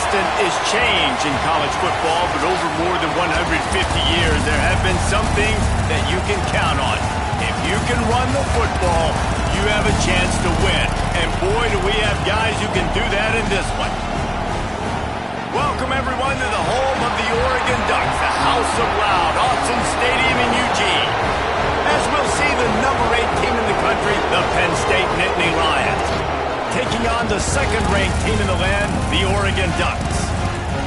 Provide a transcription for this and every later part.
constant is change in college football, but over more than 150 years, there have been some things that you can count on. If you can run the football, you have a chance to win. And boy, do we have guys who can do that in this one. Welcome, everyone, to the home of the Oregon Ducks, the House of Loud, Autzen Stadium in Eugene. As we'll see the number 8 team in the country, the Penn State Nittany Lions, taking on the second-ranked team in the land, the Oregon Ducks.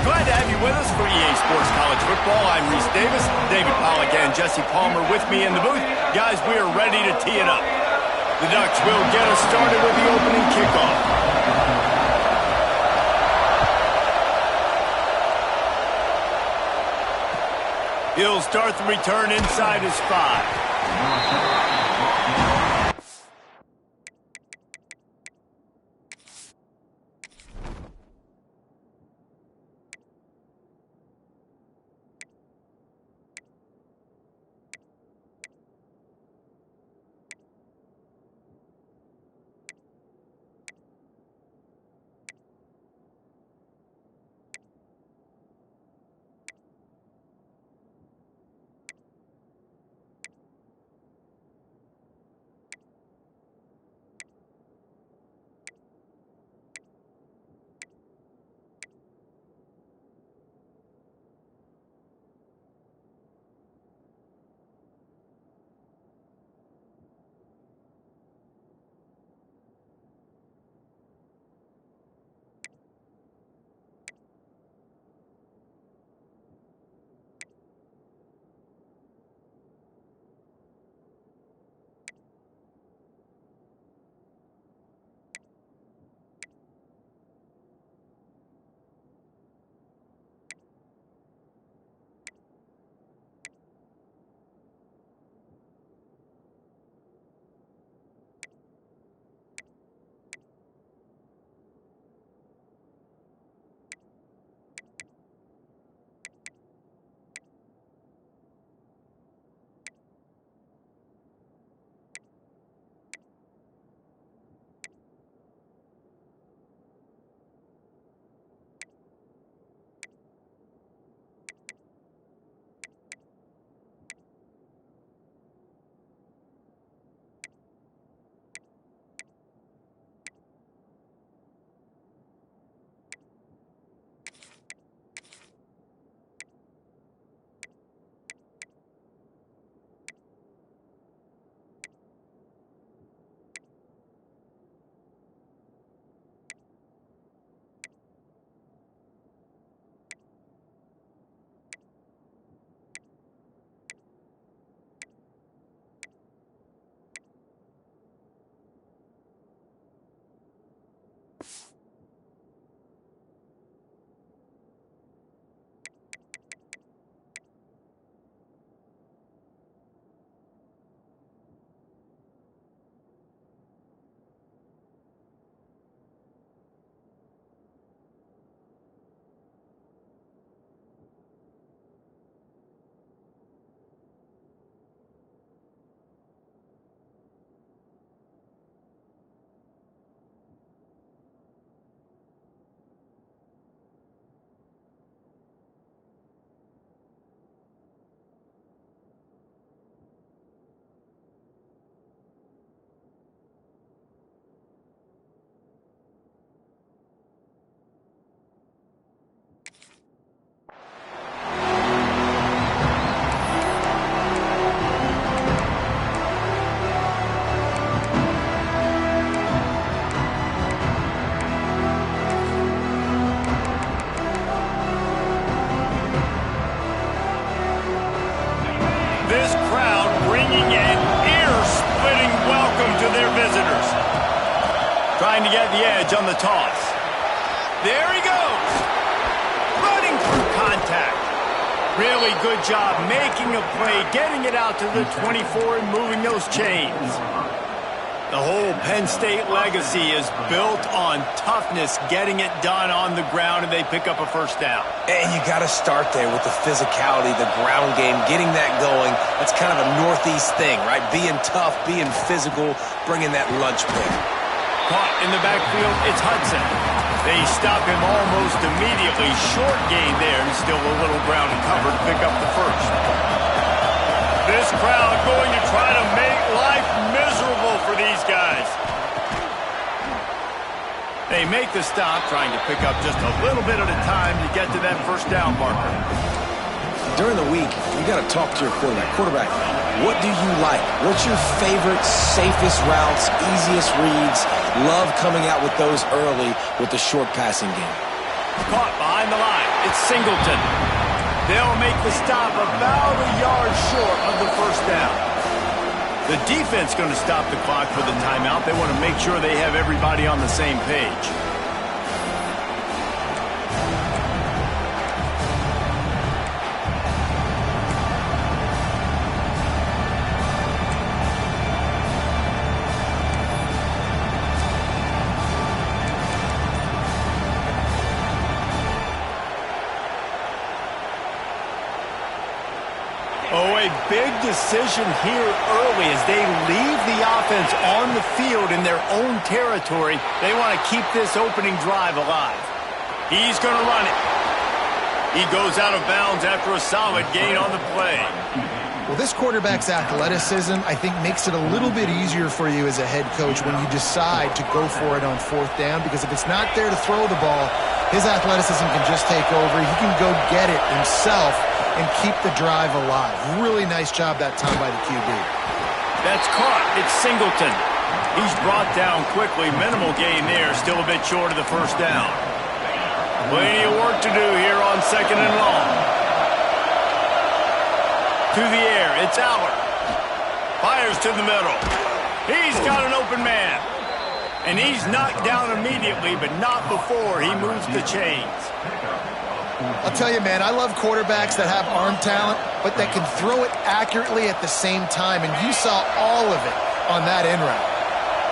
Glad to have you with us for EA Sports College Football. I'm Reese Davis, David Pollack and Jesse Palmer with me in the booth. Guys, we are ready to tee it up. The Ducks will get us started with the opening kickoff. He'll start the return inside his 5. Trying to get the edge on the toss. There he goes. Running through contact. Really good job making a play, getting it out to the 24 and moving those chains. The whole Penn State legacy is built on toughness, getting it done on the ground, and they pick up a first down. And you got to start there with the physicality, the ground game, getting that going. That's kind of a Northeast thing, right? Being tough, being physical, bringing that lunch pick. Caught in the backfield, it's Hudson. They stop him almost immediately. Short gain there, and still a little ground and cover to pick up the first. This crowd going to try to make life miserable for these guys. They make the stop, trying to pick up just a little bit at a time to get to that first down marker. During the week, you got to talk to your quarterback. Quarterback, what do you like? What's your favorite, safest routes, easiest reads? Love coming out with those early with the short passing game. Caught behind the line. It's Singleton. They'll make the stop about a yard short of the first down. The defense going to stop the clock for the timeout. They want to make sure they have everybody on the same page. Oh, a big decision here early as they leave the offense on the field in their own territory. They want to keep this opening drive alive. He's going to run it. He goes out of bounds after a solid gain on the play. Well, this quarterback's athleticism, I think, makes it a little bit easier for you as a head coach when you decide to go for it on fourth down, because if it's not there to throw the ball, his athleticism can just take over. He can go get it himself and keep the drive alive. Really nice job that time by the QB. That's caught. It's Singleton. He's brought down quickly. Minimal gain there. Still a bit short of the first down. Plenty of work to do here on second and long. To the air. It's Aller. Fires to the middle. He's got an open man. And he's knocked down immediately, but not before he moves the chains. I'll tell you, man, I love quarterbacks that have arm talent, but that can throw it accurately at the same time, and you saw all of it on that in route.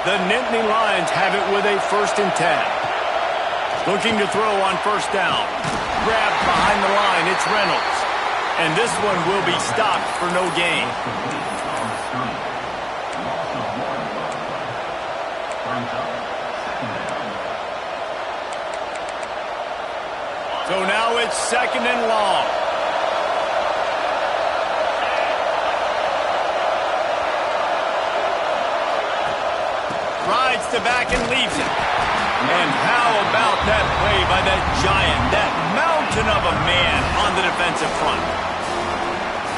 The Nittany Lions have it with a 1st and 10. Looking to throw on first down. Grabbed behind the line, it's Reynolds. And this one will be stopped for no gain. So now it's second and long. Rides to back and leaves it. And how about that play by that giant, that mountain of a man on the defensive front?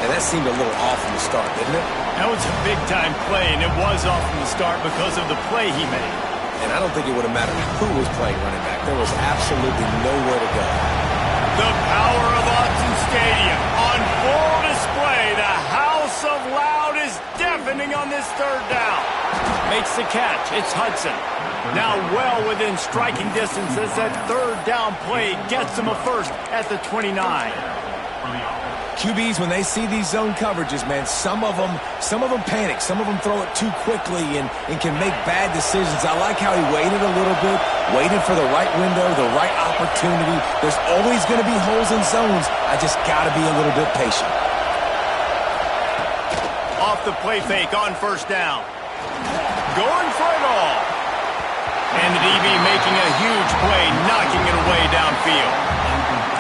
And that seemed a little off from the start, didn't it? That was a big-time play, and it was off from the start because of the play he made. And I don't think it would have mattered who was playing running back. There was absolutely nowhere to go. The power of Autzen Stadium on full display. The house of loud is deafening on this third down. Makes the catch. It's Hudson. Now well within striking distance as that third down play gets him a first at the 29. QBs, when they see these zone coverages, man, some of them panic. Some of them throw it too quickly and can make bad decisions. I like how he waited a little bit, waited for the right window, the right opportunity. There's always going to be holes in zones. I just got to be a little bit patient. Off the play fake on first down. Going for it all. And the DB making a huge play, knocking it away downfield.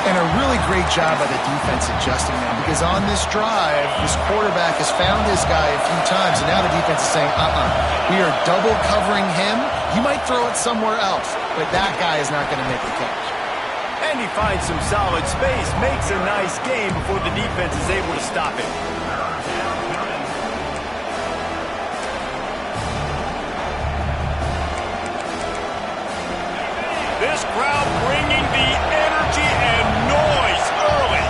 And a really great job by the defense adjusting them, because on this drive, this quarterback has found his guy a few times, and now the defense is saying, we are double covering him. You might throw it somewhere else, but that guy is not going to make the catch. And he finds some solid space, makes a nice game before the defense is able to stop him. This crowd bringing the energy and noise early.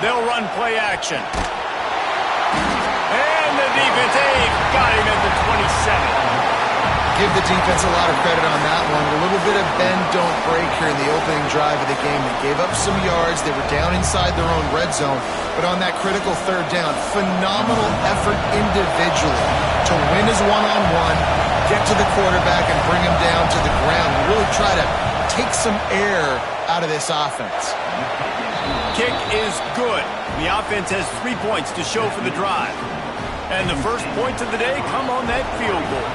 They'll run play action. And the defense, got him at the 27. Give the defense a lot of credit on that one. A little bit of bend, don't break here in the opening drive of the game. They gave up some yards. They were down inside their own red zone. But on that critical third down, phenomenal effort individually to win his one-on-one, get to the quarterback and bring him down to the ground and really try to take some air out of this offense. kick is good. The offense has 3 points to show for the drive. And the first points of the day come on that field goal.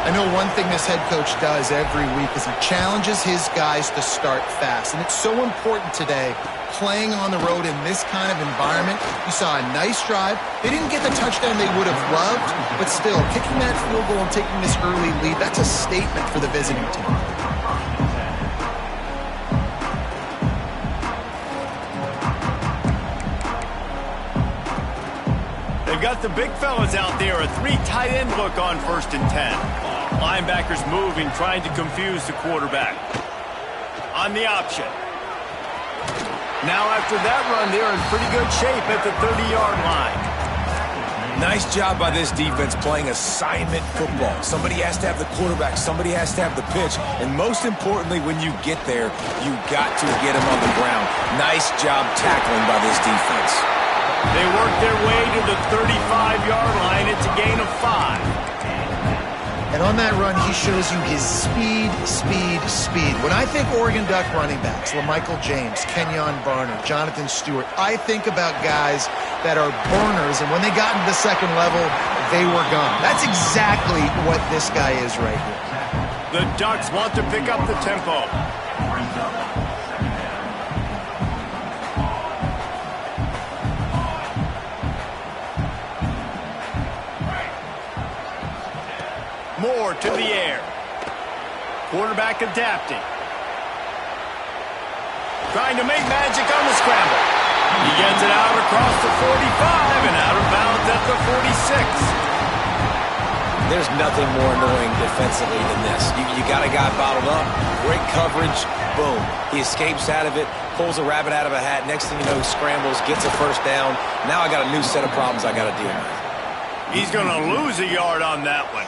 I know one thing this head coach does every week is he challenges his guys to start fast. And it's so important today, playing on the road in this kind of environment. You saw a nice drive. They didn't get the touchdown they would have loved, but still, kicking that field goal and taking this early lead, that's a statement for the visiting team. They've got the big fellas out there, a 3 tight end look on 1st and 10. Linebackers moving, trying to confuse the quarterback. On the option. Now after that run, they're in pretty good shape at the 30-yard line. Nice job by this defense playing assignment football. Somebody has to have the quarterback. Somebody has to have the pitch. And most importantly, when you get there, you got to get them on the ground. Nice job tackling by this defense. They work their way to the 35-yard line. It's a gain of 5. And on that run, he shows you his speed. When I think Oregon Duck running backs, LaMichael James, Kenyon Barner, Jonathan Stewart, I think about guys that are burners, and when they got into the second level, they were gone. That's exactly what this guy is right here. The Ducks want to pick up the tempo. Moore to the air. Quarterback adapting. Trying to make magic on the scramble. He gets it out across the 45 and out of bounds at the 46. There's nothing more annoying defensively than this. You got a guy bottled up, great coverage, boom. He escapes out of it, pulls a rabbit out of a hat. Next thing you know, he scrambles, gets a first down. Now I got a new set of problems I got to deal with. He's going to lose a yard on that one.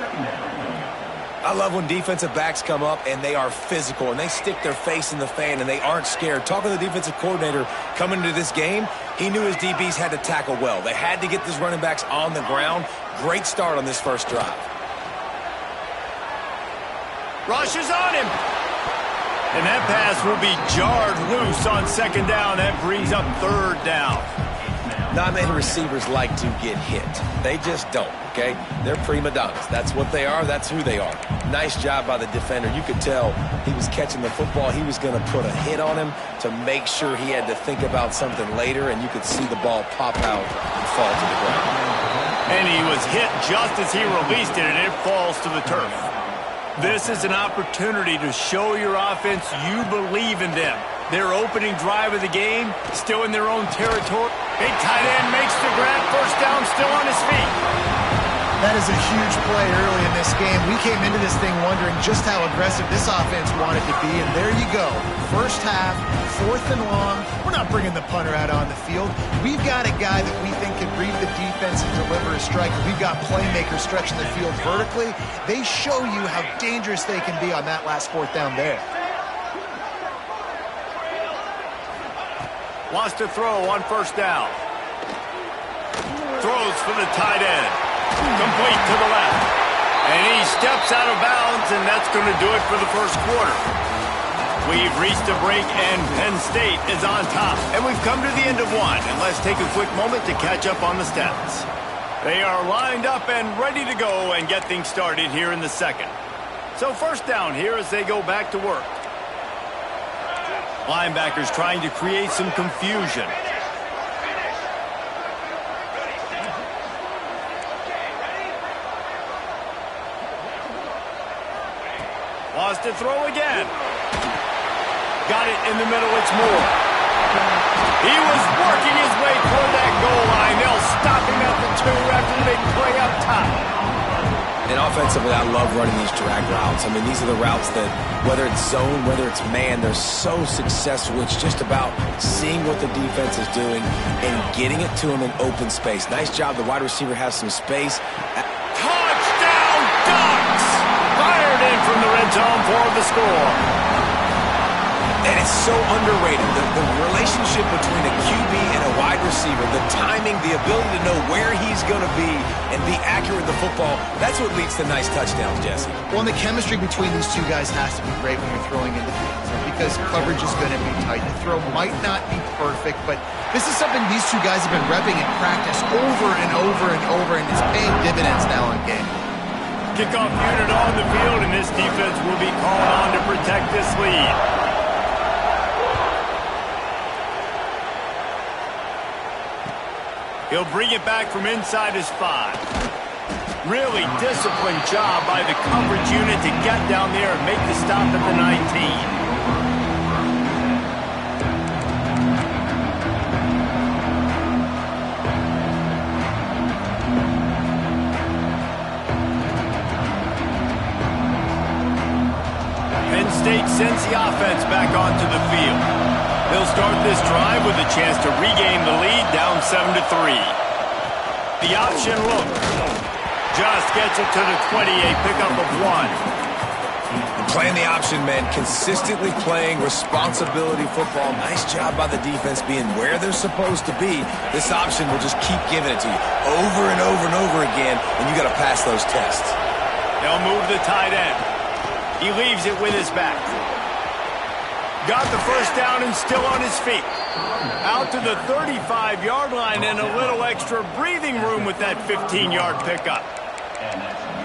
I love when defensive backs come up and they are physical and they stick their face in the fan and they aren't scared. Talking to the defensive coordinator coming into this game, he knew his DBs had to tackle well. They had to get these running backs on the ground. Great start on this first drive. Rush is on him. And that pass will be jarred loose on 2nd down. That brings up 3rd down. Not many receivers like to get hit. They just don't, okay? They're prima donnas. That's what they are. That's who they are. Nice job by the defender. You could tell he was catching the football. He was going to put a hit on him to make sure he had to think about something later, and you could see the ball pop out and fall to the ground. And he was hit just as he released it, and it falls to the turf. This is an opportunity to show your offense you believe in them. Their opening drive of the game, still in their own territory. Big tight end makes the grab, 1st down, still on his feet. That is a huge play early in this game. We came into this thing wondering just how aggressive this offense wanted to be, and there you go. First half, 4th and long. We're not bringing the punter out on the field. We've got a guy that we think can read the defense and deliver a strike. We've got playmakers stretching the field vertically. They show you how dangerous they can be on that last 4th down there. Wants to throw on 1st down. Throws for the tight end. Complete to the left. And he steps out of bounds, and that's going to do it for the first quarter. We've reached a break, and Penn State is on top. And we've come to the end of one. And let's take a quick moment to catch up on the stats. They are lined up and ready to go and get things started here in the 2nd. So 1st down here as they go back to work. Linebackers trying to create some confusion. Wants to throw again. Got it in the middle, it's Moore. He was working his way toward that goal line. They'll stop him at the 2 after the big play up top. And offensively, I love running these drag routes. I mean, these are the routes that, whether it's zone, whether it's man, they're so successful. It's just about seeing what the defense is doing and getting it to them in open space. Nice job. The wide receiver has some space. Touchdown, Ducks! Fired in from the red zone for the score. And it's so underrated. The relationship between a QB and a wide receiver, the timing, the ability to know where he's going to be and be accurate with the football, that's what leads to nice touchdowns, Jesse. Well, and the chemistry between these two guys has to be great when you're throwing into the end zone because coverage is going to be tight. The throw might not be perfect, but this is something these two guys have been repping in practice over and over and over, and it's paying dividends now in game. Kickoff unit on the field, and this defense will be called on to protect this lead. He'll bring it back from inside his 5. Really disciplined job by the coverage unit to get down there and make the stop at the 19. Penn State sends the offense back onto the field. They'll start this drive with a chance to regain the lead, down 7-3. The option look. Just gets it to the 28, pickup of 1. Playing the option, man, consistently playing responsibility football. Nice job by the defense being where they're supposed to be. This option will just keep giving it to you over and over and over again, and you got to pass those tests. They'll move the tight end. He leaves it with his back. Got the first down and still on his feet. Out to the 35-yard line and a little extra breathing room with that 15-yard pickup.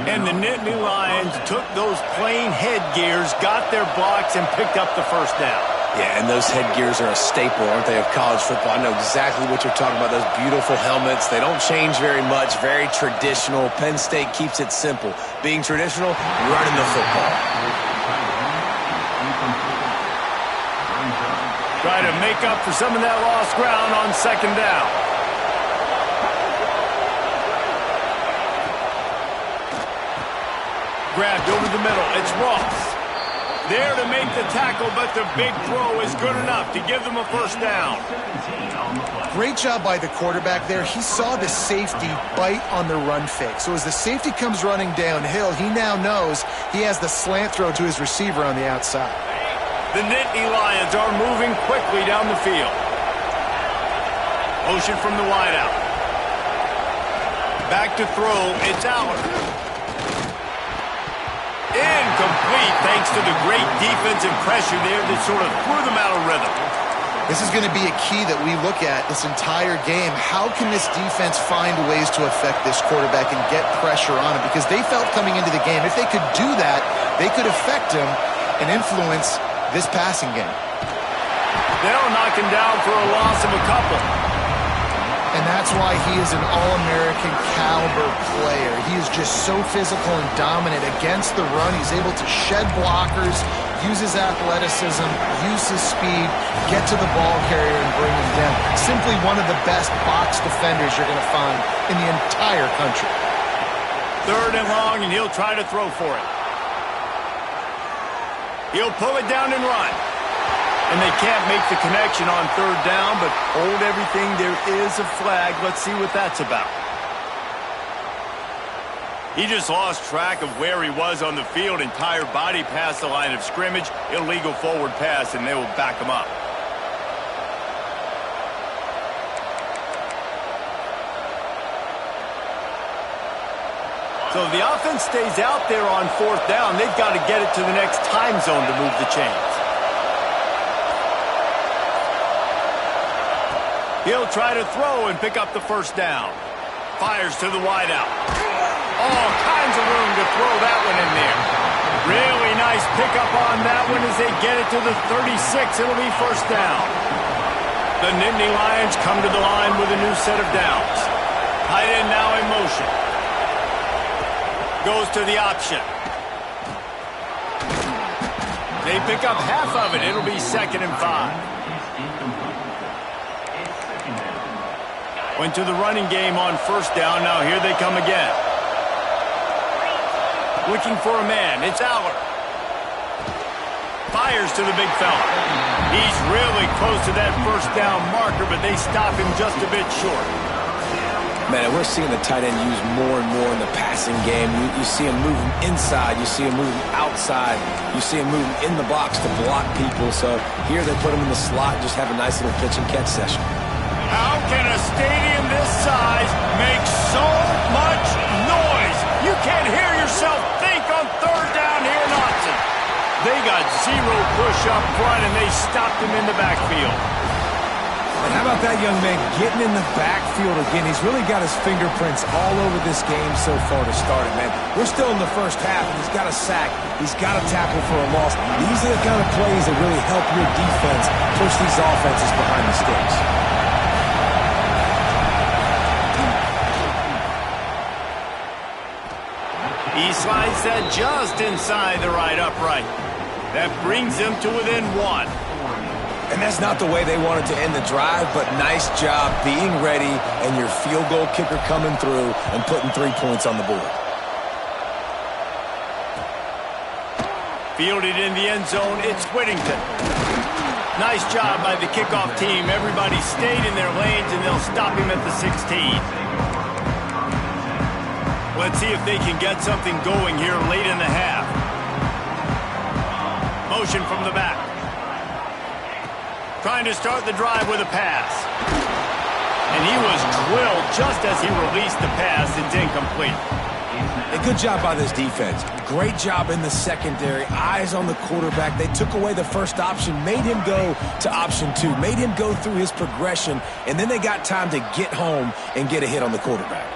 And the Nittany Lions took those plain headgears, got their blocks, and picked up the first down. Yeah, and those headgears are a staple, aren't they, of college football? I know exactly what you're talking about, those beautiful helmets. They don't change very much, very traditional. Penn State keeps it simple. Being traditional, running the football. Try to make up for some of that lost ground on second down. Grabbed over the middle. It's Ross. There to make the tackle, but the big throw is good enough to give them a first down. Great job by the quarterback there. He saw the safety bite on the run fake. So as the safety comes running downhill, he now knows he has the slant throw to his receiver on the outside. The Nittany Lions are moving quickly down the field. Motion from the wideout. Back to throw. It's Allard. Incomplete thanks to the great defensive pressure there that sort of threw them out of rhythm. This is going to be a key that we look at this entire game. How can this defense find ways to affect this quarterback and get pressure on him? Because they felt coming into the game, if they could do that, they could affect him and influence this passing game. They'll knock him down for a loss of a couple. And that's why he is an All-American caliber player. He is just so physical and dominant against the run. He's able to shed blockers, use his athleticism, use his speed, get to the ball carrier and bring him down. Simply one of the best box defenders you're going to find in the entire country. 3rd and long, and he'll try to throw for it. He'll pull it down and run. And they can't make the connection on 3rd down, but hold everything. There is a flag. Let's see what that's about. He just lost track of where he was on the field. Entire body past the line of scrimmage. Illegal forward pass, and they will back him up. So if the offense stays out there on 4th down, they've got to get it to the next time zone to move the chains. He'll try to throw and pick up the first down. Fires to the wideout. All kinds of room to throw that one in there. Really nice pickup on that one as they get it to the 36. It'll be first down. The Nittany Lions come to the line with a new set of downs. Tight end now in motion. Goes to the option. They pick up half of it. It'll be 2nd and 5. Went to the running game on 1st down. Now here they come again. Looking for a man. It's Allard. Fires to the big fella. He's really close to that 1st down marker, but they stop him just a bit short. Man, and we're seeing the tight end used more and more in the passing game. You see him moving inside. You see him moving outside. You see him moving in the box to block people. So here they put him in the slot, just have a nice little pitch and catch session. How can a stadium this size make so much noise? You can't hear yourself think on third down here in Austin. They got zero push up front, and they stopped him in the backfield. And how about that young man getting in the backfield again? He's really got his fingerprints all over this game so far to start it, man. We're still in the first half, and he's got a sack. He's got a tackle for a loss. These are the kind of plays that really help your defense push these offenses behind the sticks. He slides that just inside the right upright. That brings him to within one. And that's not the way they wanted to end the drive, but nice job being ready and your field goal kicker coming through and putting 3 points on the board. Fielded in the end zone, it's Whittington. Nice job by the kickoff team. Everybody stayed in their lanes, and they'll stop him at the 16. Let's see if they can get something going here late in the half. Motion from the back. Trying to start the drive with a pass. And he was drilled just as he released the pass. It's incomplete. A good job by this defense. Great job in the secondary. Eyes on the quarterback. They took away the first option, made him go to option 2, made him go through his progression, and then they got time to get home and get a hit on the quarterback.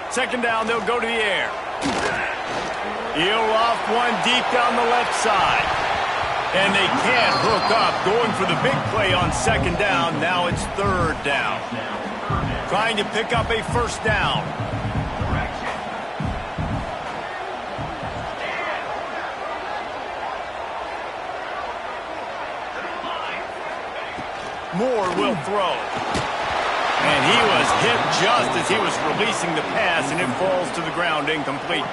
Second down, they'll go to the air. He'll off one deep down the left side. And they can't hook up. Going for the big play on second down. Now it's third down. Trying to pick up a first down. Moore will throw. And he was hit just as he was releasing the pass, and it falls to the ground incomplete.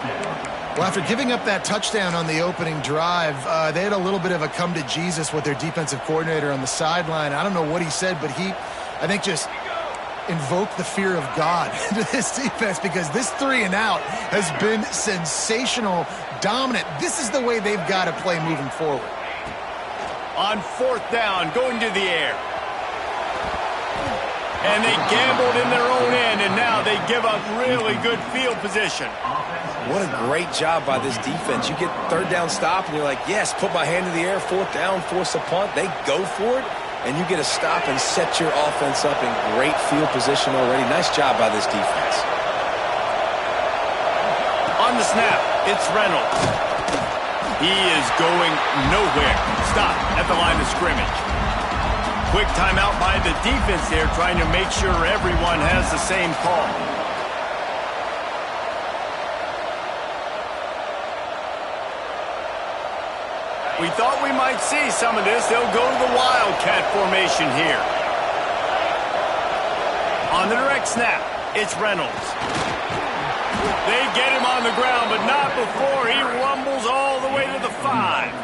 Well, after giving up that touchdown on the opening drive, they had a little bit of a come to Jesus with their defensive coordinator on the sideline. I don't know what he said, but he, I think, just invoked the fear of God into this defense, because this 3 and out has been sensational, dominant. This is the way they've got to play moving forward. On fourth down, going to the air. And they gambled in their own end, and now they give up really good field position. What a great job by this defense. You get third down stop, and you're like, yes, put my hand in the air, fourth down, force a punt. They go for it, and you get a stop and set your offense up in great field position already. Nice job by this defense. On the snap, it's Reynolds. He is going nowhere. Stop at the line of scrimmage. Quick timeout by the defense there, trying to make sure everyone has the same call. We thought we might see some of this. They'll go to the Wildcat formation here. On the direct snap, it's Reynolds. They get him on the ground, but not before he rumbles all the way to the 5.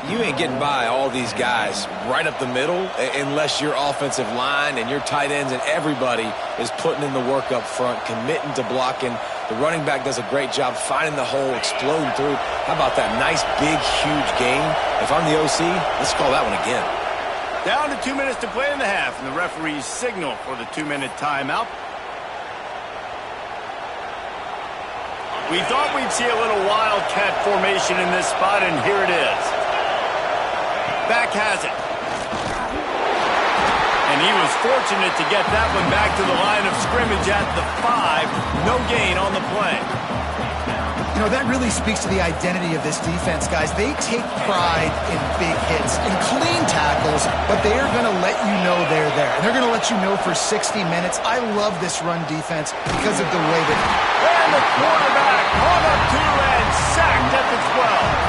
You ain't getting by all these guys right up the middle unless your offensive line and your tight ends and everybody is putting in the work up front, committing to blocking. The running back does a great job finding the hole, exploding through. How about that nice, big, huge gain? If I'm the OC, let's call that one again. Down to 2 minutes to play in the half, and the referees signal for the 2-minute timeout. We thought we'd see a little Wildcat formation in this spot, and here it is. Back has it. And he was fortunate to get that one back to the line of scrimmage at the 5. No gain on the play. You know, that really speaks to the identity of this defense, guys. They take pride in big hits and clean tackles, but they are going to let you know they're there. And they're going to let you know for 60 minutes. I love this run defense because of the way that... And the quarterback caught up to and sacked at the 12.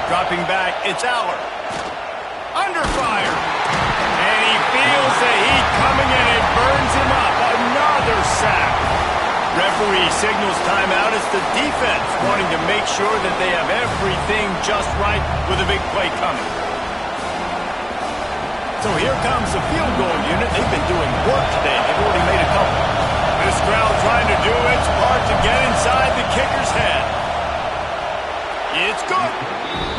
Dropping back, it's Aller. Under fire. And referee signals timeout. It's the defense wanting to make sure that they have everything just right with a big play coming. So here comes the field goal unit. They've been doing work today. They've already made a couple. This crowd trying to do its part to get inside the kicker's head. It's good.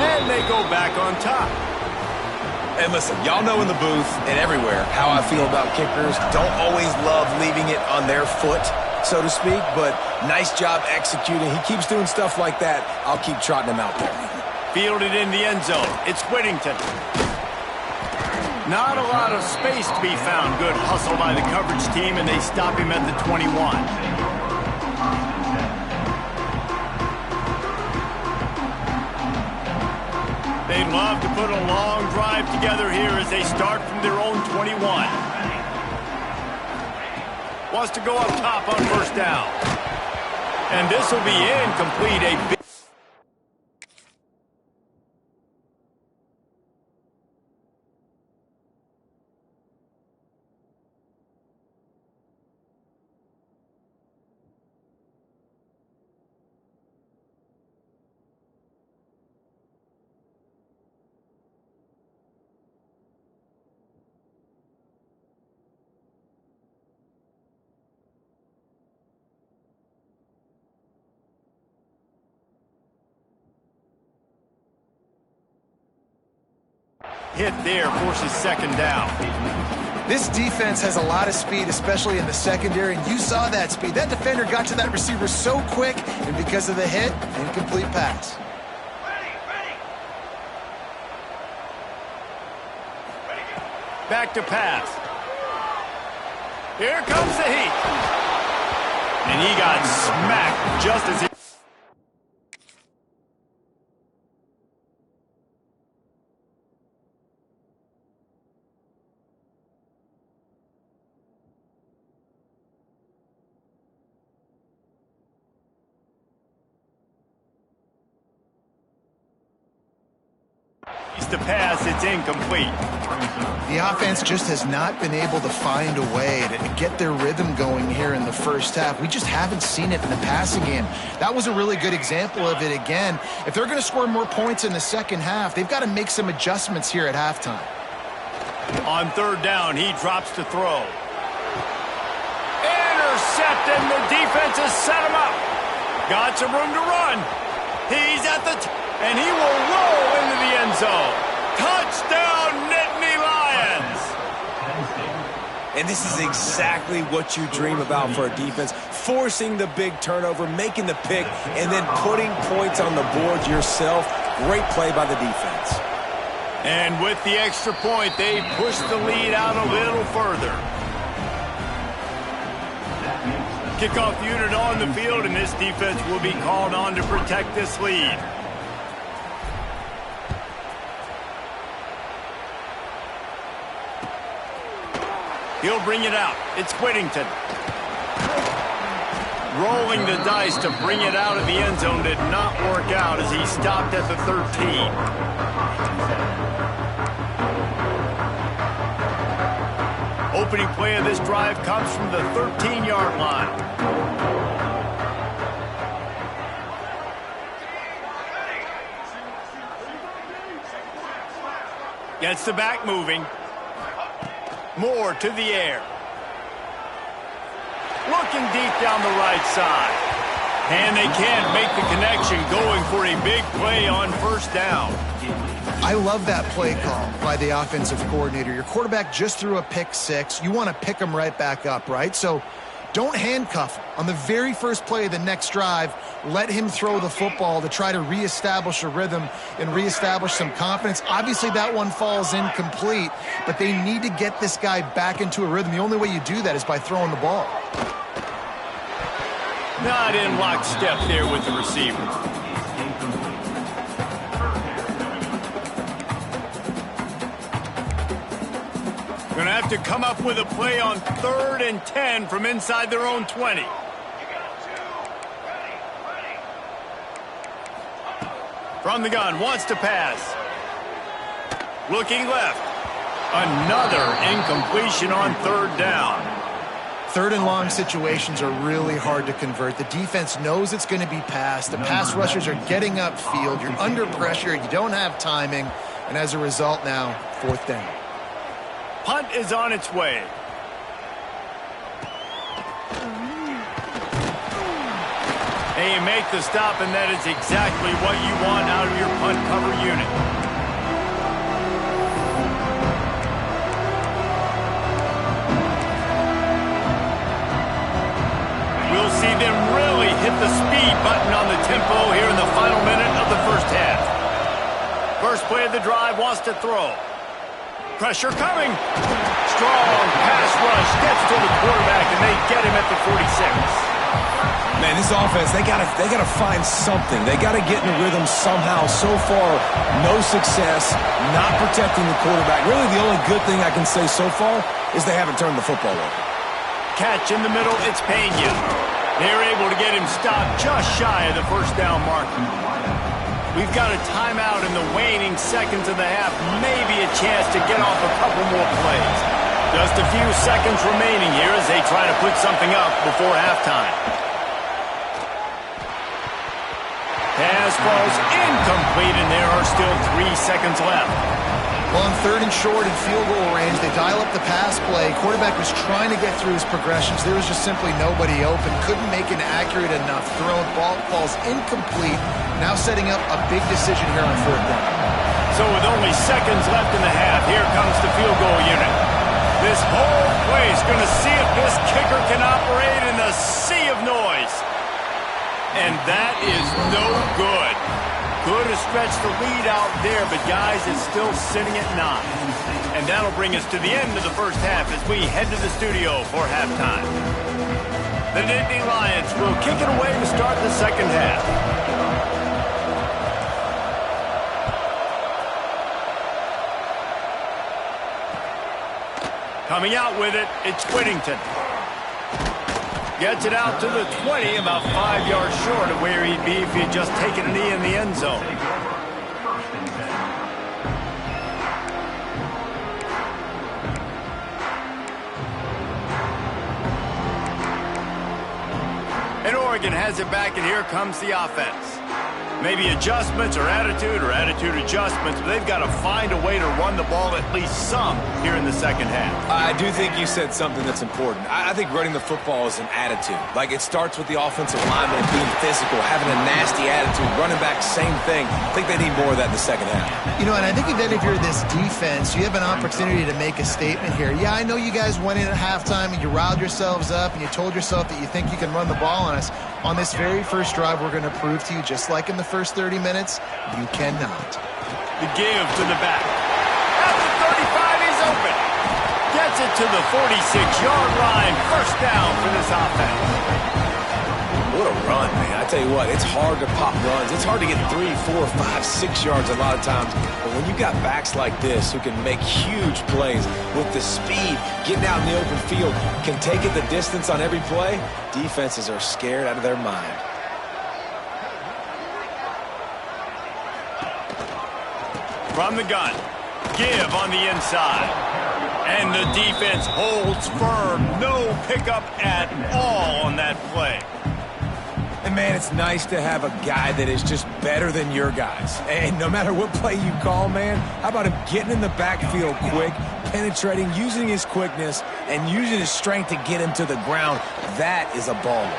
And they go back on top. And listen, y'all know in the booth and everywhere how I feel about kickers. Don't always love leaving it on their foot, so to speak, but nice job executing. He keeps doing stuff like that. I'll keep trotting him out there. Fielded in the end zone. It's Whittington. Not a lot of space to be found. Good hustle by the coverage team, and they stop him at the 21. They'd love to put a long drive together here as they start from their own 21. Wants to go up top on first down. And this will be incomplete. A big hit there forces second down. This defense has a lot of speed, especially in the secondary, and you saw that speed. That defender got to that receiver so quick, and because of the hit, incomplete pass. Back to pass. Here comes the heat. And he got smacked just as he... The pass, it's incomplete. The offense just has not been able to find a way to get their rhythm going here in the first half. We just haven't seen it in the passing game. That was a really good example of it again. If they're going to score more points in the second half, they've got to make some adjustments here at halftime. On third down, he drops to throw. Intercept, and the defense has set him up. Got some room to run. He's at the... and he will roll into the end zone. Touchdown, Nittany Lions! And this is exactly what you dream about for a defense. Forcing the big turnover, making the pick, and then putting points on the board yourself. Great play by the defense. And with the extra point, they push the lead out a little further. Kickoff unit on the field, and this defense will be called on to protect this lead. He'll bring it out. It's Whittington. Rolling the dice to bring it out of the end zone did not work out as he stopped at the 13. Opening play of this drive comes from the 13-yard line. Gets the back moving. Moore to the air. Looking deep down the right side. And they can't make the connection, going for a big play on first down. I love that play call by the offensive coordinator. Your quarterback just threw a pick six. You want to pick him right back up, right? So don't handcuff him. On the very first play of the next drive, let him throw the football to try to reestablish a rhythm and reestablish some confidence. Obviously, that one falls incomplete, but they need to get this guy back into a rhythm. The only way you do that is by throwing the ball. Not in lockstep there with the receiver. Going to have to come up with a play on 3rd and 10 from inside their own 20. From the gun, wants to pass. Looking left. Another incompletion on 3rd down. Third and long situations are really hard to convert. The defense knows it's going to be passed. The pass rushers are getting upfield. You're under pressure. You don't have timing. And as a result now, 4th down. Punt is on its way. And you make the stop, and that is exactly what you want out of your punt cover unit. We'll see them really hit the speed button on the tempo here in the final minute of the first half. First play of the drive wants to throw. Pressure coming. Strong pass rush gets to the quarterback, and they get him at the 46. Man, this offense, they gotta find something. They gotta get in a rhythm somehow. So far, no success, not protecting the quarterback. Really, the only good thing I can say so far is they haven't turned the football over. Catch in the middle, it's Pena. They're able to get him stopped just shy of the first down marker. We've got a timeout in the waning seconds of the half. Maybe a chance to get off a couple more plays. Just a few seconds remaining here as they try to put something up before halftime. Pass falls incomplete, and there are still 3 seconds left. Well, on 3rd and short and field goal range, they dial up the pass play. Quarterback was trying to get through his progressions. There was just simply nobody open. Couldn't make an accurate enough throw. Ball falls incomplete. Now setting up a big decision here on 4th down. So with only seconds left in the half, here comes the field goal unit. This whole play is going to see if this kicker can operate in the sea of noise. And that is no good. Could have stretched the lead out there, but guys, it's still sitting at 9. And that'll bring us to the end of the first half as we head to the studio for halftime. The Nittany Lions will kick it away to start the second half. Coming out with it, it's Whittington. Gets it out to the 20, about 5 yards short of where he'd be if he'd just taken a knee in the end zone. And Oregon has it back, and here comes the offense. Maybe adjustments or attitude adjustments, but they've got to find a way to run the ball at least some here in the second half. I do think you said something that's important. I think running the football is an attitude. Like, it starts with the offensive lineman being physical, having a nasty attitude. Running back, same thing. I think they need more of that in the second half. You know, and I think that if you're this defense, you have an opportunity to make a statement here. Yeah, I know you guys went in at halftime and you riled yourselves up and you told yourself that you think you can run the ball on us. On this very first drive, we're going to prove to you, just like in the first 30 minutes, you cannot. The give to the back. At the 35, he's open. Gets it to the 46-yard line. First down for this offense. What a run, man. I tell you what, it's hard to pop runs. It's hard to get 3, 4, 5, 6 yards a lot of times. But when you've got backs like this who can make huge plays with the speed, getting out in the open field, can take it the distance on every play, defenses are scared out of their mind. From the gun, give on the inside. And the defense holds firm. No pickup at all on that play. And, man, it's nice to have a guy that is just better than your guys. And no matter what play you call, man, how about him getting in the backfield quick, penetrating, using his quickness, and using his strength to get him to the ground? That is a baller.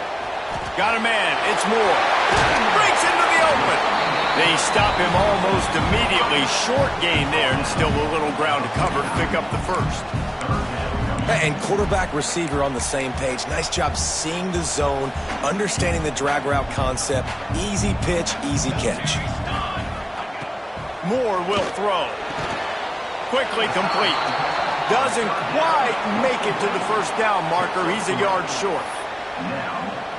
Got a man. It's Moore. Breaks into the open. They stop him almost immediately. Short gain there, and still a little ground to cover to pick up the first. And quarterback receiver on the same page. Nice job seeing the zone, understanding the drag route concept. Easy pitch, easy catch. Moore will throw. Quickly complete. Doesn't quite make it to the first down marker. He's a yard short.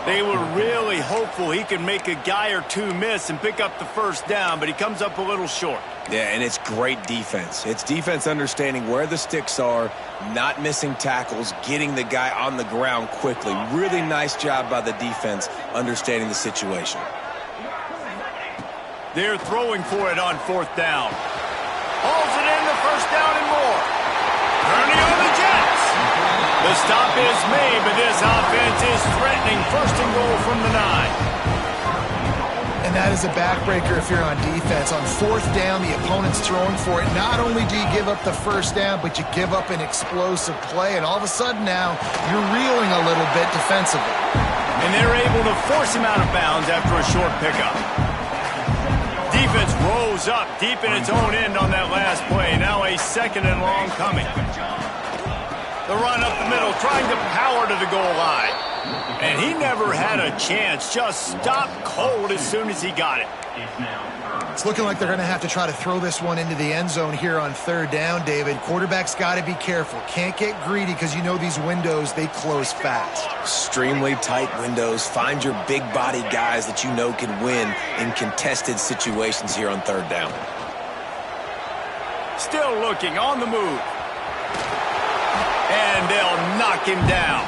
They were really hopeful he could make a guy or two miss and pick up the first down, but he comes up a little short. Yeah, and it's great defense. It's defense understanding where the sticks are, not missing tackles, getting the guy on the ground quickly. Really nice job by the defense understanding the situation. They're throwing for it on fourth down. Hauls it in, the first down and more. Ernie on the Jets. The The stop is made, but this offense is threatening. First and goal from the 9. And that is a backbreaker if you're on defense. On fourth down, the opponent's throwing for it. Not only do you give up the first down, but you give up an explosive play. And all of a sudden now, you're reeling a little bit defensively. And they're able to force him out of bounds after a short pickup. Defense rolls up deep in its own end on that last play. Now a second and long coming. The run up the middle, trying to power to the goal line. And he never had a chance, just stopped cold as soon as he got it. It's looking like they're going to have to try to throw this one into the end zone here on third down, David. Quarterback's got to be careful. Can't get greedy because you know these windows, they close fast. Extremely tight windows. Find your big-body guys that you know can win in contested situations here on third down. Still looking on the move. And they'll knock him down.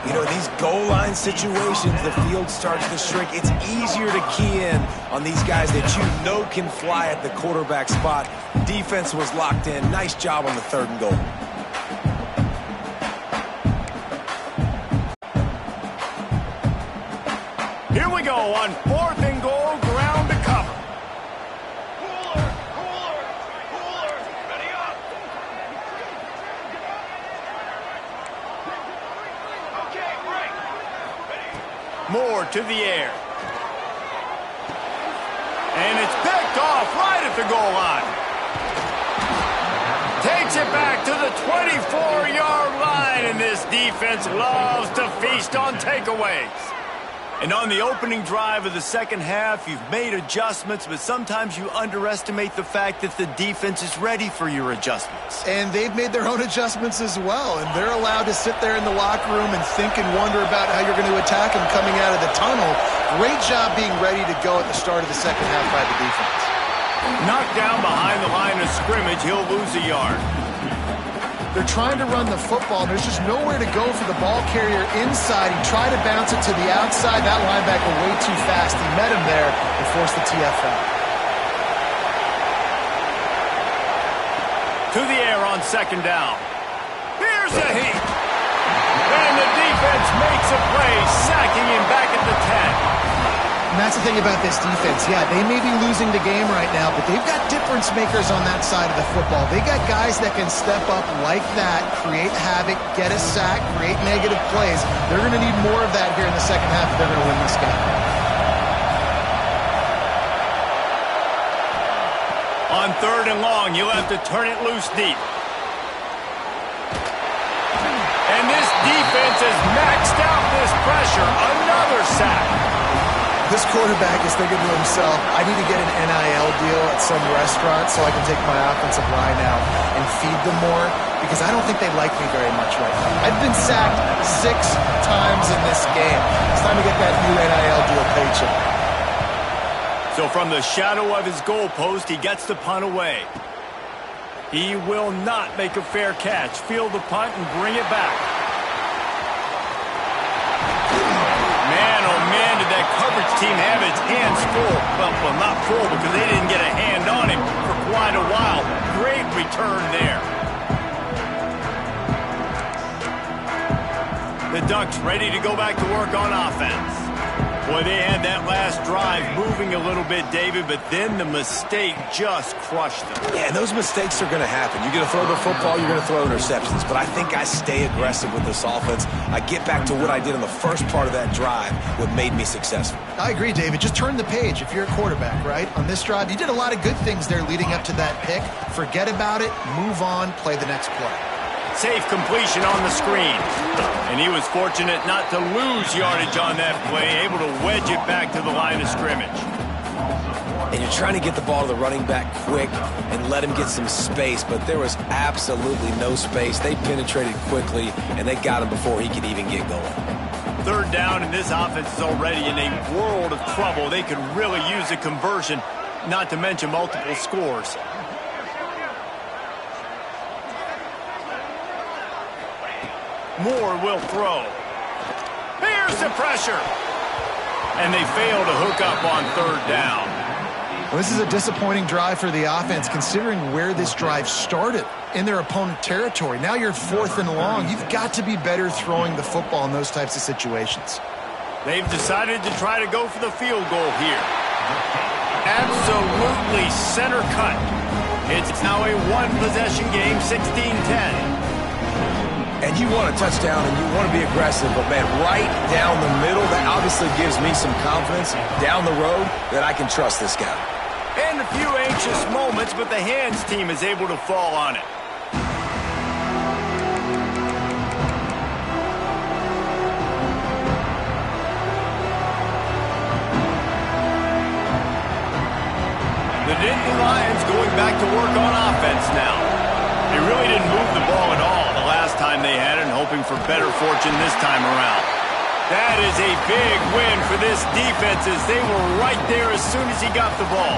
You know, in these goal line situations, the field starts to shrink. It's easier to key in on these guys that you know can fly at the quarterback spot. Defense was locked in. Nice job on the third and goal. Here we go on fourth and goal, ground to cover. Moore to the air. And it's picked off right at the goal line. Takes it back to the 24-yard line, and this defense loves to feast on takeaways. And on the opening drive of the second half, you've made adjustments, but sometimes you underestimate the fact that the defense is ready for your adjustments. And they've made their own adjustments as well, and they're allowed to sit there in the locker room and think and wonder about how you're going to attack them coming out of the tunnel. Great job being ready to go at the start of the second half by the defense. Knocked down behind the line of scrimmage, he'll lose a yard. They're trying to run the football. There's just nowhere to go for the ball carrier inside. He tried to bounce it to the outside. That linebacker way too fast. He met him there and forced the TFL. To the air on second down. Here's a heat. And the defense makes a play, sacking him back at the 10. And that's the thing about this defense. Yeah, they may be losing the game right now, but they've got difference makers on that side of the football. They got guys that can step up like that, create havoc, get a sack, create negative plays. They're going to need more of that here in the second half if they're going to win this game. On third and long, you'll have to turn it loose deep. And this defense has maxed out this pressure. Another sack. This quarterback is thinking to himself, I need to get an NIL deal at some restaurant so I can take my offensive line out and feed them more, because I don't think they like me very much right now. I've been sacked 6 times in this game. It's time to get that new NIL deal paycheck. So from the shadow of his goalpost, he gets the punt away. He will not make a fair catch. Field the punt and bring it back. Man, oh man, did that coverage team have its hands full. Well, not full because they didn't get a hand on him for quite a while. Great return there. The Ducks ready to go back to work on offense. Boy, they had that last drive moving a little bit, David, but then the mistake just crushed them. Yeah, and those mistakes are going to happen. You're going to throw the football, you're going to throw interceptions. But I think I stay aggressive with this offense. I get back to what I did in the first part of that drive, what made me successful. I agree, David. Just turn the page if you're a quarterback, right? On this drive, you did a lot of good things there leading up to that pick. Forget about it, move on, play the next play. Safe completion on the screen. And he was fortunate not to lose yardage on that play, able to wedge it back to the line of scrimmage. And you're trying to get the ball to the running back quick and let him get some space, but there was absolutely no space. They penetrated quickly, and they got him before he could even get going. Third down, and this offense is already in a world of trouble. They could really use a conversion, not to mention multiple scores. Moore will throw. Here's the pressure. And they fail to hook up on third down. Well, this is a disappointing drive for the offense, considering where this drive started, in their opponent territory. Now you're 4th and long. You've got to be better throwing the football in those types of situations. They've decided to try to go for the field goal here. Absolutely center cut. It's now a one-possession game, 16-10. And you want a touchdown and you want to be aggressive, but, man, right down the middle, that obviously gives me some confidence down the road that I can trust this guy. And a few anxious moments, but the hands team is able to fall on it. The Nittany Lions going back to work on offense now. They really didn't move the ball at all the last time they had it, and hoping for better fortune this time around. That is a big win for this defense, as they were right there as soon as he got the ball.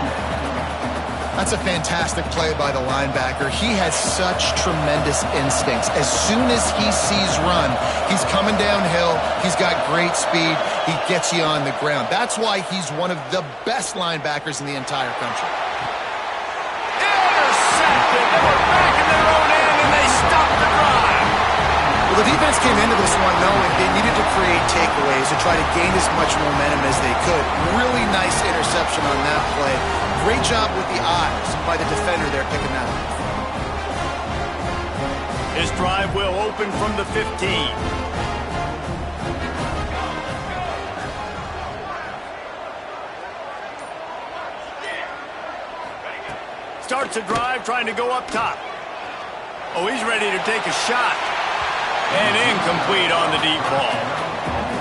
That's a fantastic play by the linebacker. He has such tremendous instincts. As soon as he sees run, he's coming downhill. He's got great speed. He gets you on the ground. That's why he's one of the best linebackers in the entire country. Intercepted. They were back in their own end, and they stopped the drive. Well, the defense came into this one knowing they needed to create takeaways to try to gain as much momentum as they could. Really nice interception on that play. Great job with the eyes by the defender there picking that up. This drive will open from the 15. Starts a drive trying to go up top. Oh, he's ready to take a shot. And incomplete on the deep ball.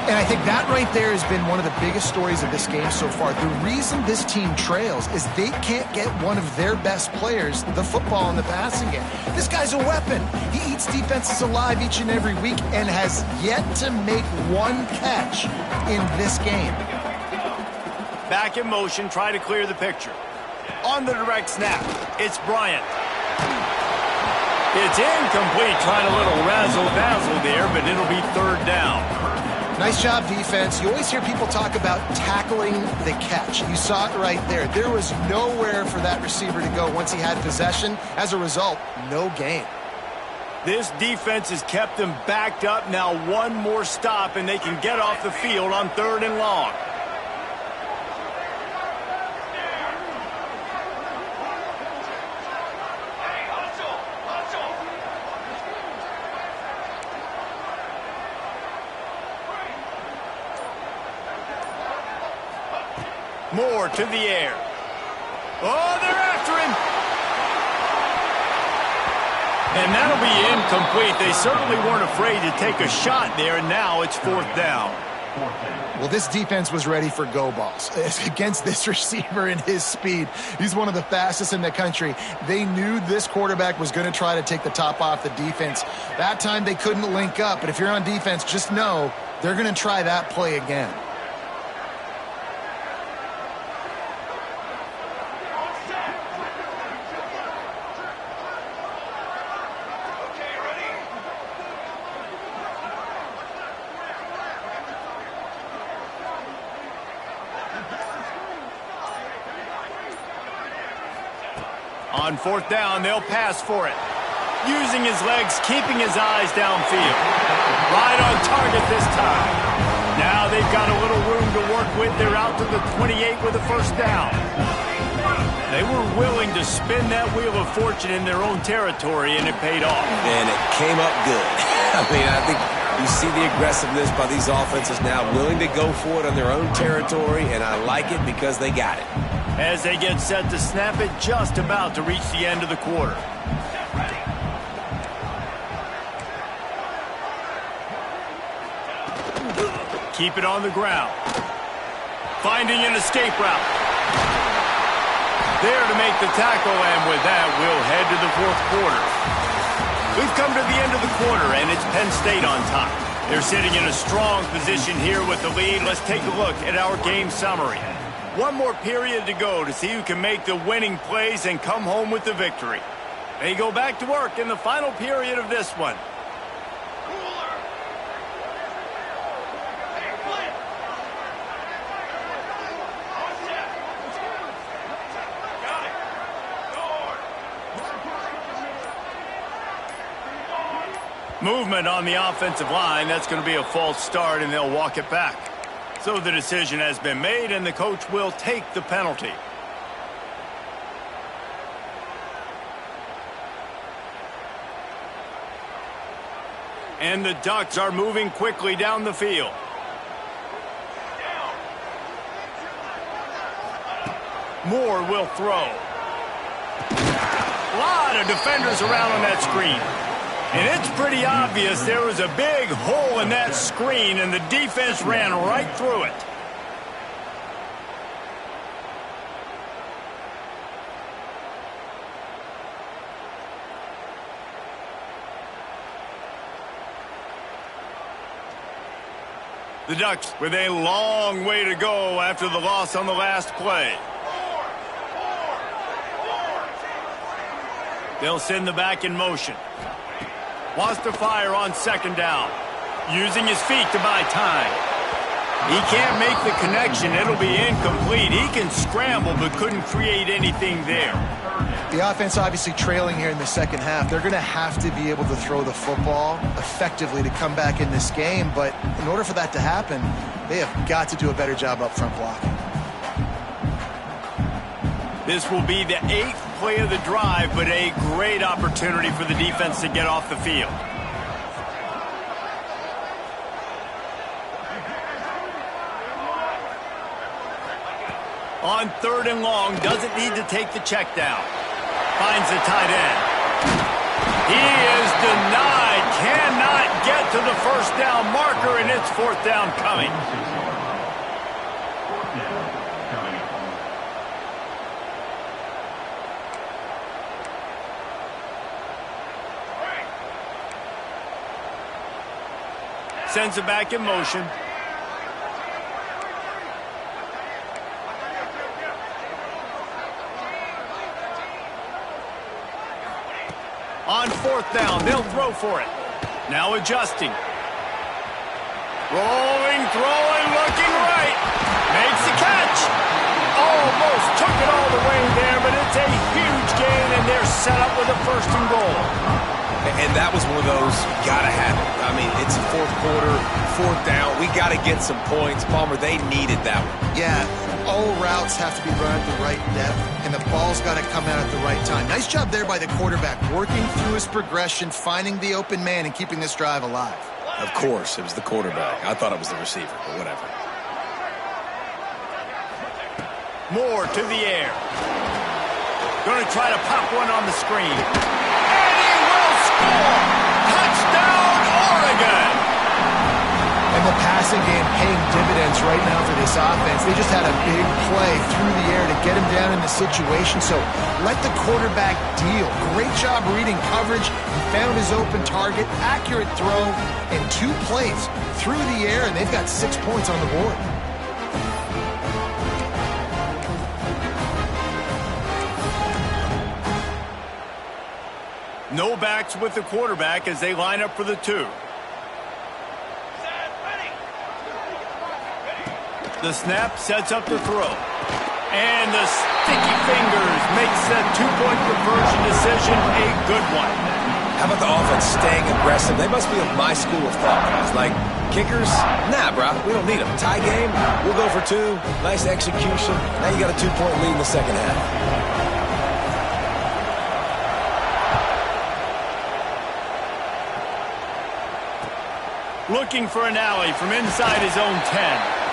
And I think that right there has been one of the biggest stories of this game so far. The reason this team trails is they can't get one of their best players the football in the passing game. This guy's a weapon. He eats defenses alive each and every week and has yet to make one catch in this game. Back in motion, try to clear the picture. On the direct snap, it's Bryant. It's incomplete, trying a little razzle-dazzle there, but it'll be 3rd down. Nice job, defense. You always hear people talk about tackling the catch. You saw it right there. There was nowhere for that receiver to go once he had possession. As a result, no gain. This defense has kept them backed up. Now one more stop, and they can get off the field on 3rd and long. Moore to the air. Oh, they're after him. And that'll be incomplete. They certainly weren't afraid to take a shot there, and now it's 4th down. Well, this defense was ready for go balls against this receiver and his speed. He's one of the fastest in the country. They knew this quarterback was going to try to take the top off the defense. That time they couldn't link up, but if you're on defense, just know they're going to try that play again. On 4th down, they'll pass for it. Using his legs, keeping his eyes downfield. Right on target this time. Now they've got a little room to work with. They're out to the 28 with a 1st down. They were willing to spin that wheel of fortune in their own territory, and it paid off. And it came up good. I mean, I think you see the aggressiveness by these offenses now, willing to go for it on their own territory, and I like it because they got it. As they get set to snap it, just about to reach the end of the quarter. Keep it on the ground. Finding an escape route. There to make the tackle, and with that, we'll head to the 4th quarter. We've come to the end of the quarter, and it's Penn State on top. They're sitting in a strong position here with the lead. Let's take a look at our game summary. One more period to go to see who can make the winning plays and come home with the victory. They go back to work in the final period of this one. Movement on the offensive line. That's going to be a false start, and they'll walk it back. So the decision has been made, and the coach will take the penalty. And the Ducks are moving quickly down the field. Moore will throw. A lot of defenders around on that screen. And it's pretty obvious there was a big hole in that screen, and the defense ran right through it. The Ducks with a long way to go after the loss on the last play. They'll send the back in motion. Wants to fire on second down. Using his feet to buy time. He can't make the connection. It'll be incomplete. He can scramble but couldn't create anything there. The offense obviously trailing here in the second half. They're going to have to be able to throw the football effectively to come back in this game. But in order for that to happen, they have got to do a better job up front blocking. This will be the 8th play of the drive, but a great opportunity for the defense to get off the field. On 3rd and long, doesn't need to take the check down. Finds the tight end. He is denied. Cannot get to the first down marker, and it's 4th down coming. Sends it back in motion. On 4th down, they'll throw for it. Now adjusting. Rolling, throwing, looking right. Makes the catch. Almost took it all the way there, but it's a huge gain, and they're set up with a 1st and goal. And that was one of those, gotta have it. I mean, it's 4th quarter, 4th down. We got to get some points. Palmer, they needed that one. Yeah, all routes have to be run at the right depth, and the ball's got to come out at the right time. Nice job there by the quarterback, working through his progression, finding the open man, and keeping this drive alive. Of course, it was the quarterback. I thought it was the receiver, but whatever. Moore to the air. Going to try to pop one on the screen. Touchdown, Oregon! And the passing game paying dividends right now for this offense. They just had a big play through the air to get him down in the situation. So let the quarterback deal. Great job reading coverage. He found his open target, accurate throw, and 2 plays through the air, and they've got 6 points on the board. No backs with the quarterback as they line up for the 2. The snap sets up the throw. And the sticky fingers makes that 2-point conversion decision a good one. How about the offense staying aggressive? They must be of my school of thought, guys. Like, kickers? Nah, bro. We don't need them. Tie game? We'll go for 2. Nice execution. Now you got a 2-point lead in the second half. Looking for an alley from inside his own 10.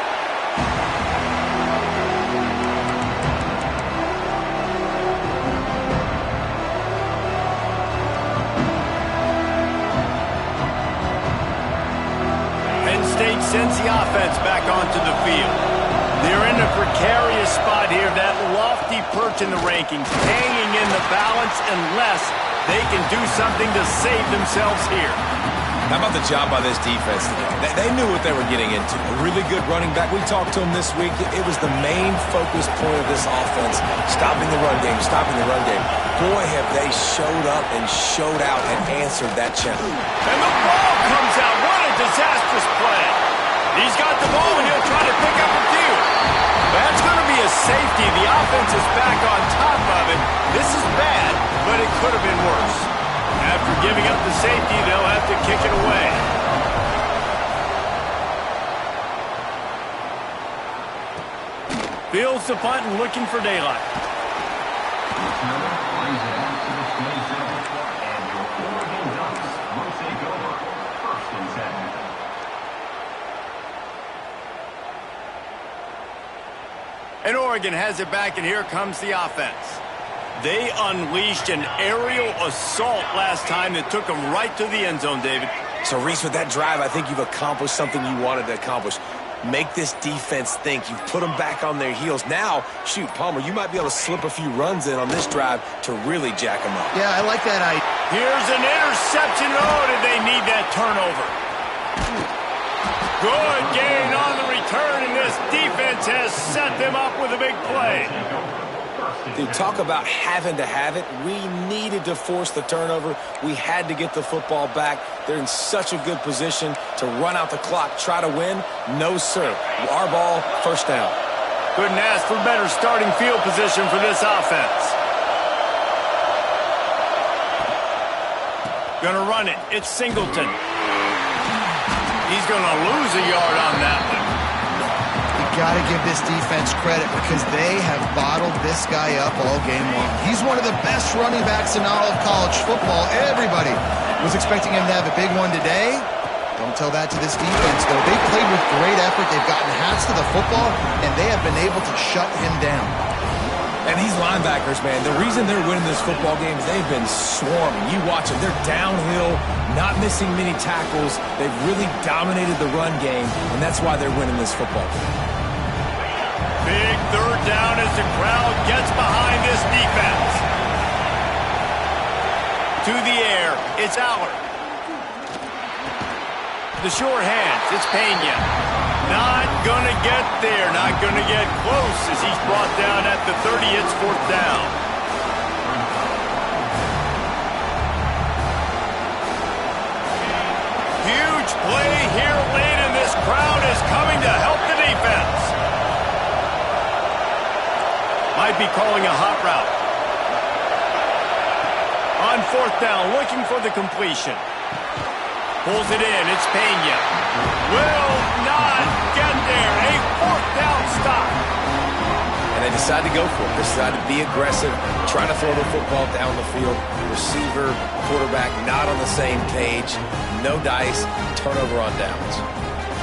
State sends the offense back onto the field. They're in a precarious spot here, that lofty perch in the rankings, hanging in the balance unless they can do something to save themselves here. How about the job by this defense today? They knew what they were getting into. A really good running back. We talked to him this week. It was the main focus point of this offense, stopping the run game, stopping the run game. Boy, have they showed up and showed out and answered that challenge. And the ball comes out. What a disastrous play. He's got the ball, and he'll try to pick up a few. That's going to be a safety. The offense is back on top of it. This is bad, but it could have been worse. After giving up the safety, they'll have to kick it away. Fields the punt and looking for daylight. And Oregon has it back, and here comes the offense. They unleashed an aerial assault last time that took them right to the end zone, David. So, Reese, with that drive, I think you've accomplished something you wanted to accomplish. Make this defense think. You've put them back on their heels. Now, shoot, Palmer, you might be able to slip a few runs in on this drive to really jack them up. Yeah, I like that idea. Here's an interception. Oh, did they need that turnover? Good gain on the return, and this defense has set them up with a big play. Dude, talk about having to have it. We needed to force the turnover. We had to get the football back. They're in such a good position to run out the clock, try to win. No, sir. Our ball, first down. Couldn't ask for better starting field position for this offense. Gonna run it. It's Singleton. He's gonna lose a yard on that one. Got to give this defense credit because they have bottled this guy up all game long. He's one of the best running backs in all of college football. Everybody was expecting him to have a big one today. Don't tell that to this defense, though. They played with great effort. They've gotten hats to the football, and they have been able to shut him down. And these linebackers, man, the reason they're winning this football game is they've been swarming. You watch them. They're downhill, not missing many tackles. They've really dominated the run game, and that's why they're winning this football game. Big third down as the crowd gets behind this defense. To the air, it's Allard. The sure hands, it's Pena. Not gonna get there, not gonna get close as he's brought down at the 30. It's fourth down. Huge play here late, and this crowd is coming to help the defense. Might be calling a hot route. On fourth down, looking for the completion. Pulls it in, it's Pena. Will not get there. A fourth down stop. And they decide to go for it. They decide to be aggressive, try to throw the football down the field. Receiver, quarterback, not on the same page. No dice, turnover on downs.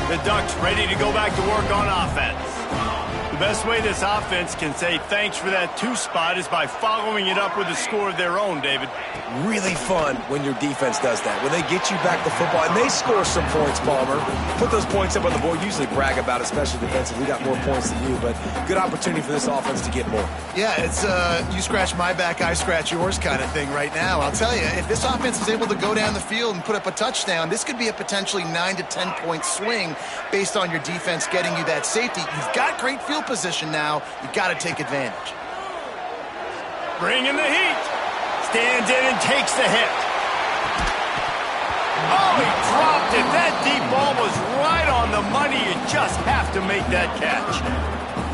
The Ducks ready to go back to work on offense. The best way this offense can say thanks for that two spot is by following it up with a score of their own, David. Really fun when your defense does that. When they get you back the football, and they score some points, Palmer. Put those points up on the board. Usually brag about it, especially defensively. We got more points than you, but good opportunity for this offense to get more. Yeah, it's you scratch my back, I scratch yours kind of thing right now. I'll tell you, if this offense is able to go down the field and put up a touchdown, this could be a potentially 9 to 10 point swing based on your defense getting you that safety. You've got great field position now. You got to take advantage. Bringing the heat. Stands in and takes the hit. Oh, he dropped it. That deep ball was right on the money. You just have to make that catch.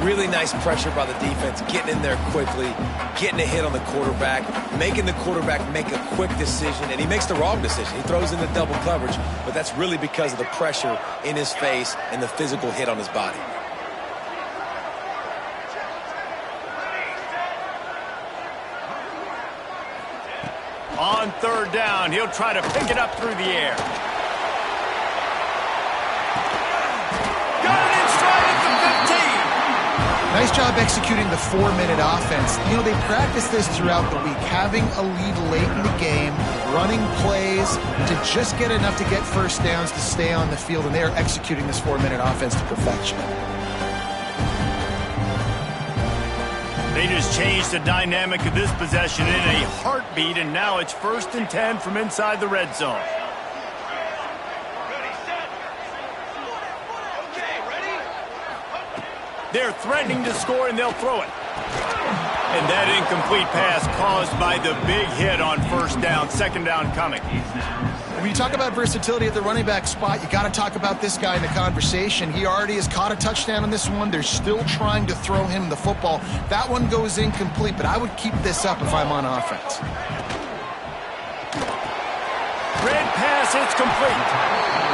Really nice pressure by the defense, getting in there quickly, getting a hit on the quarterback, making the quarterback make a quick decision, and he makes the wrong decision. He throws into double coverage, but that's really because of the pressure in his face and the physical hit on his body. On third down, he'll try to pick it up through the air. Got it in stride at the 15. Nice job executing the 4-minute offense. You know, they practice this throughout the week, having a lead late in the game, running plays to just get enough to get first downs to stay on the field, and they are executing this 4-minute offense to perfection. They just changed the dynamic of this possession in a heartbeat, and now it's 1st and 10 from inside the red zone. They're threatening to score, and they'll throw it. And that incomplete pass caused by the big hit on first down. Second down coming. When you talk about versatility at the running back spot, you got to talk about this guy in the conversation. He already has caught a touchdown on this one. They're still trying to throw him the football. That one goes incomplete, but I would keep this up if I'm on offense. pass, it's complete.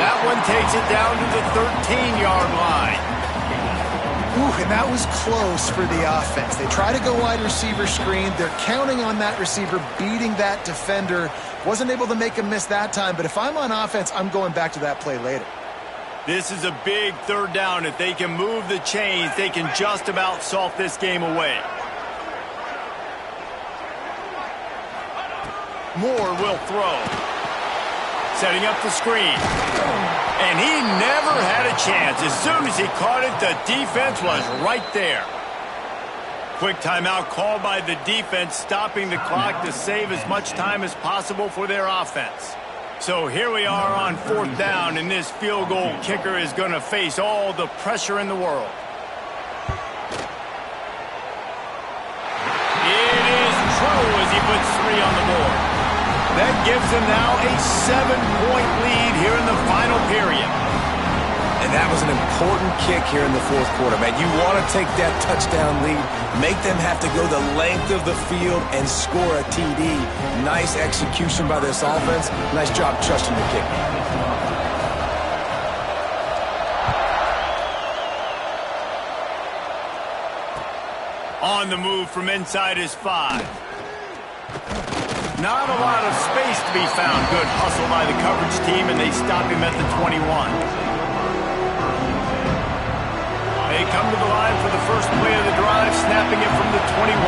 That one takes it down to the 13-yard line. Ooh, and that was close for the offense. They try to go wide receiver screen. They're counting on that receiver beating that defender. Wasn't able to make him miss that time, but if I'm on offense, I'm going back to that play later. This is a big third down. If they can move the chains, they can just about salt this game away. Moore will throw. Setting up the screen. And he never had a chance. As soon as he caught it, the defense was right there. Quick timeout called by the defense, stopping the clock to save as much time as possible for their offense. So here we are on fourth down, and this field goal kicker is going to face all the pressure in the world. It is true as he puts 3 on the board. That gives them now a 7-point lead here in the final period. And that was an important kick here in the fourth quarter, man. You want to take that touchdown lead, make them have to go the length of the field and score a TD. Nice execution by this offense. Nice job trusting the kick. On the move from inside his 5. Not a lot of space to be found. Good hustle by the coverage team, and they stop him at the 21. They come to the line for the first play of the drive, snapping it from the 21.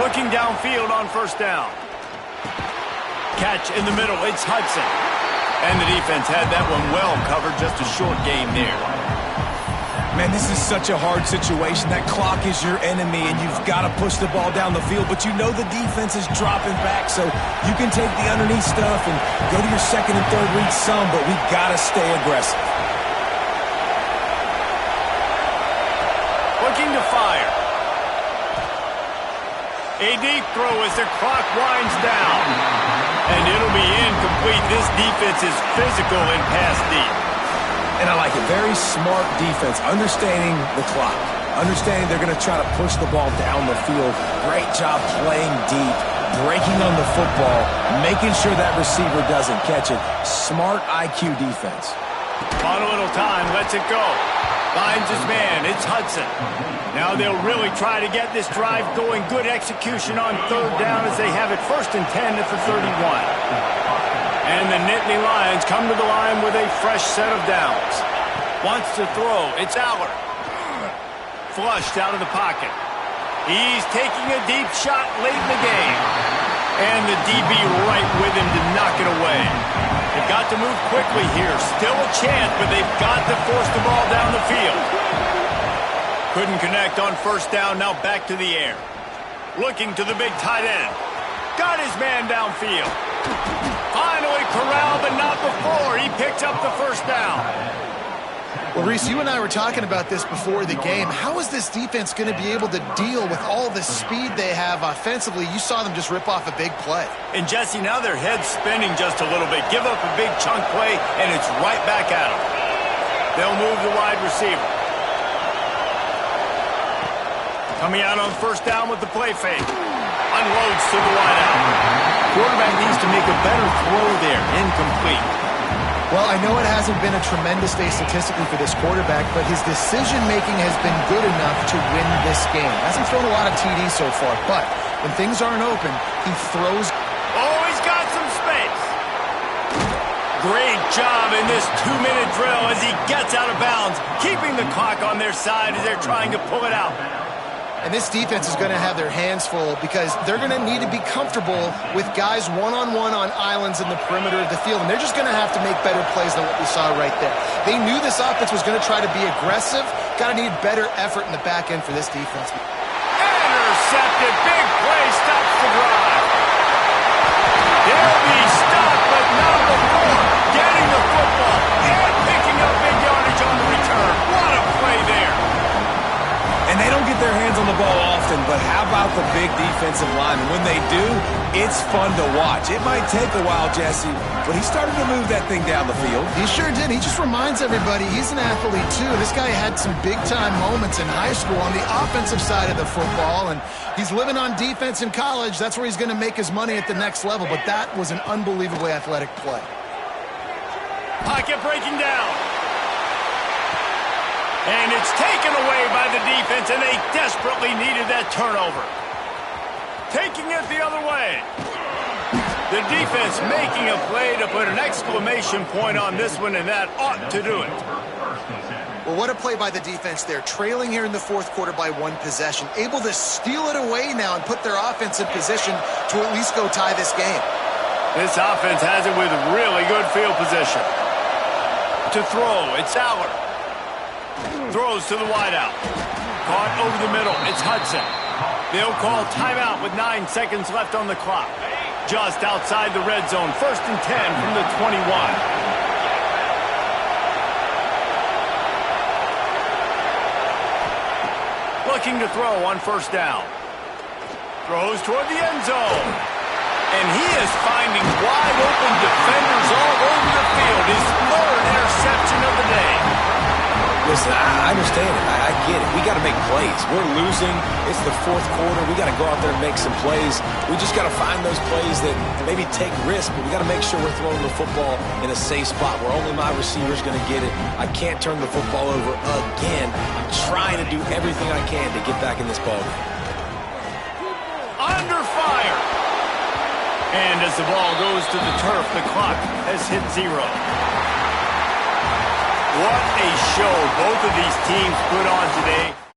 Looking downfield on first down. Catch in the middle. It's Hudson. And the defense had that one well covered. Just a short game there. Man, this is such a hard situation. That clock is your enemy, and you've got to push the ball down the field. But you know the defense is dropping back, so you can take the underneath stuff and go to your second and third read some, but we've got to stay aggressive. Looking to fire. A deep throw as the clock winds down. And it'll be incomplete. This defense is physical and pass deep. And I like it. Very smart defense. Understanding the clock. Understanding they're going to try to push the ball down the field. Great job playing deep. Breaking on the football. Making sure that receiver doesn't catch it. Smart IQ defense. On a little time. Lets it go. Finds his man. It's Hudson. Now they'll really try to get this drive going. Good execution on third down as they have it 1st and 10 at the 31. And the Nittany Lions come to the line with a fresh set of downs. Wants to throw. It's Allard. Flushed out of the pocket. He's taking a deep shot late in the game. And the DB right with him to knock it away. They've got to move quickly here. Still a chance, but they've got to force the ball down the field. Couldn't connect on first down. Now back to the air. Looking to the big tight end. Got his man downfield. Finally corralled, but not before. He picks up the first down. Well, Reese, you and I were talking about this before the game. How is this defense going to be able to deal with all the speed they have offensively? You saw them just rip off a big play. And, Jesse, now their head's spinning just a little bit. Give up a big chunk play, and it's right back at them. They'll move the wide receiver. Coming out on first down with the play fake. Unloads to the wideout. Quarterback needs to make a better throw there. Incomplete. Well, I know it hasn't been a tremendous day statistically for this quarterback, but his decision-making has been good enough to win this game. Hasn't thrown a lot of TDs so far, but when things aren't open, he throws. Oh, he's got some space. Great job in this 2-minute drill as he gets out of bounds, keeping the clock on their side as they're trying to pull it out. And this defense is going to have their hands full because they're going to need to be comfortable with guys one-on-one on islands in the perimeter of the field. And they're just going to have to make better plays than what we saw right there. They knew this offense was going to try to be aggressive. Got to need better effort in the back end for this defense. Intercepted. Big play. Stops the drive. They'll be stopped, but not before getting the football and picking up big yardage on the return. What a play there. And they don't get their hands on the ball often, but how about off the big defensive line. And when they do, it's fun to watch. It might take a while, Jesse, but he started to move that thing down the field. He sure did. He just reminds everybody he's an athlete, too. This guy had some big-time moments in high school on the offensive side of the football, and he's living on defense in college. That's where he's going to make his money at the next level, but that was an unbelievably athletic play. Pocket breaking down. And it's taken away by the defense, and they desperately needed that turnover. Taking it the other way. The defense making a play to put an exclamation point on this one, and that ought to do it. Well, what a play by the defense there. Trailing here in the fourth quarter by one possession. Able to steal it away now and put their offense in position to at least go tie this game. This offense has it with really good field position. To throw, it's Aller. Throws to the wideout. Caught over the middle. It's Hudson. They'll call timeout with 9 seconds left on the clock. Just outside the red zone. 1st and 10 from the 21. Looking to throw on 1st down. Throws toward the end zone. And he is finding wide open defenders all over the field. His 3rd interception of the day. Listen, I understand it. I get it. We got to make plays. We're losing. It's the fourth quarter. We got to go out there and make some plays. We just got to find those plays that maybe take risks, but we got to make sure we're throwing the football in a safe spot where only my receiver's going to get it. I can't turn the football over again. I'm trying to do everything I can to get back in this ballgame. Under fire. And as the ball goes to the turf, the clock has hit 0. What a show both of these teams put on today.